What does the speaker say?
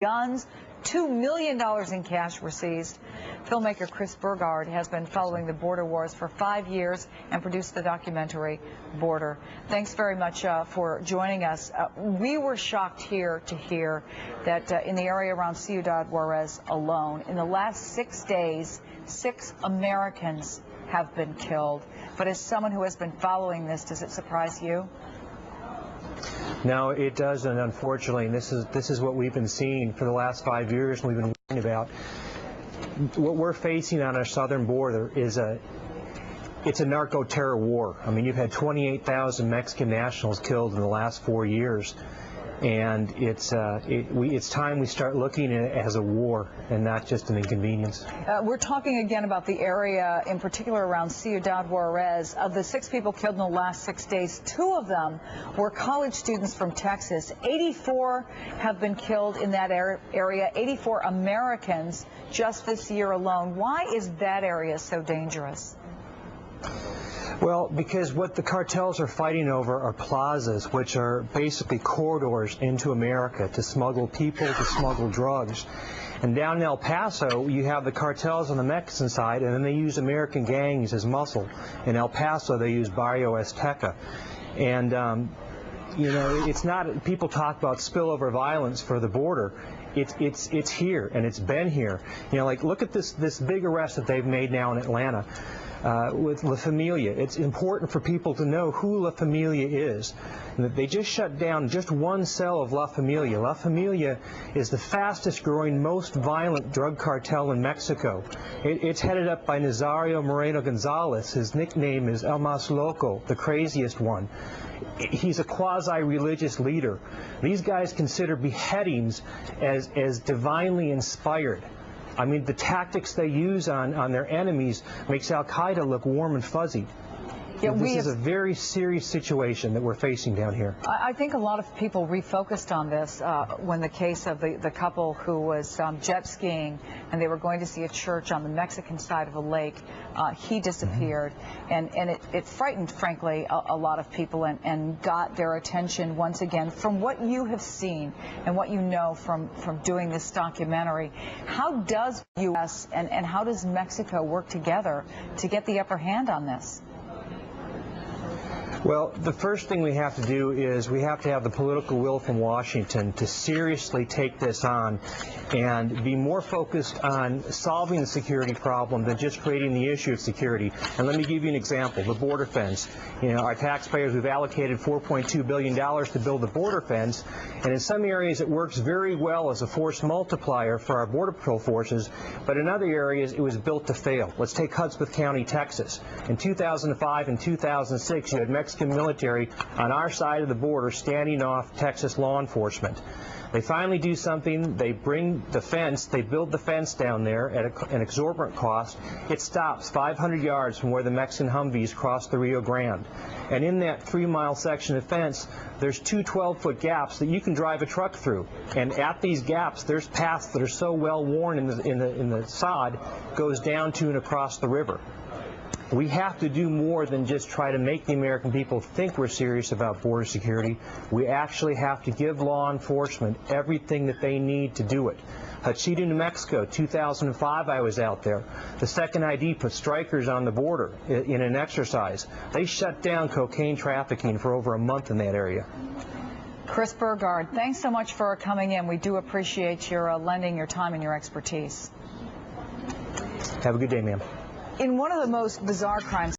guns, $2 million in cash were seized. Filmmaker Burgard has been following the border wars for 5 years and produced the documentary Border. Thanks very much for joining us. We were shocked here to hear that in the area around Ciudad Juarez alone, in the last 6 days, 6 Americans have been killed. But as someone who has been following this, does it surprise you? No, it doesn't, unfortunately. And this is what we've been seeing for the last 5 years, and we've been warning about. What we're facing on our southern border is it's a narco-terror war. I mean, you've had 28,000 Mexican nationals killed in the last 4 years, and it's time we start looking at it as a war and not just an inconvenience. We're talking again about the area, in particular around Ciudad Juarez. Of the 6 people killed in the last 6 days, 2 of them were college students from Texas. 84 have been killed in that area, 84 Americans just this year alone. Why is that area so dangerous? Well, because what the cartels are fighting over are plazas, which are basically corridors into America to smuggle people, to smuggle drugs. And down in El Paso, you have the cartels on the Mexican side, and then they use American gangs as muscle. In El Paso, they use Barrio Azteca. And, you know, it's not, people talk about spillover violence for the border. It's here, and it's been here. You know, like, look at this big arrest that they've made now in Atlanta. With La Familia. It's important for people to know who La Familia is. They just shut down just one cell of La Familia. La Familia is the fastest growing, most violent drug cartel in Mexico. It's headed up by Nazario Moreno Gonzalez. His nickname is El Más Loco, the craziest one. He's a quasi-religious leader. These guys consider beheadings as divinely inspired. I mean, the tactics they use on their enemies makes Al-Qaeda look warm and fuzzy. Yeah, this is a very serious situation that we're facing down here. I think a lot of people refocused on this when the case of the couple who was jet skiing and they were going to see a church on the Mexican side of a lake. He disappeared, and it frightened, frankly, a lot of people and got their attention once again. From what you have seen and what you know from doing this documentary, how does the U.S. and how does Mexico work together to get the upper hand on this? Well, the first thing we have to do is we have to have the political will from Washington to seriously take this on and be more focused on solving the security problem than just creating the issue of security. And let me give you an example, the border fence. You know, our taxpayers, we've allocated $4.2 billion to build the border fence, and in some areas it works very well as a force multiplier for our Border Patrol forces, but in other areas it was built to fail. Let's take Hudspeth County, Texas. In 2005 and 2006, you had Mexican military on our side of the border standing off Texas law enforcement. They finally do something. They bring the fence. They build the fence down there at an exorbitant cost. It stops 500 yards from where the Mexican Humvees cross the Rio Grande. And in that 3-mile section of fence, there's 2 12-foot gaps that you can drive a truck through. And at these gaps, there's paths that are so well worn in the sod, goes down to and across the river. We have to do more than just try to make the American people think we're serious about border security. We actually have to give law enforcement everything that they need to do it. Hachita, New Mexico, 2005, I was out there. The second ID put strikers on the border in an exercise. They shut down cocaine trafficking for over a month in that area. Burgard, thanks so much for coming in. We do appreciate your lending your time and your expertise. Have a good day, ma'am. In one of the most bizarre crimes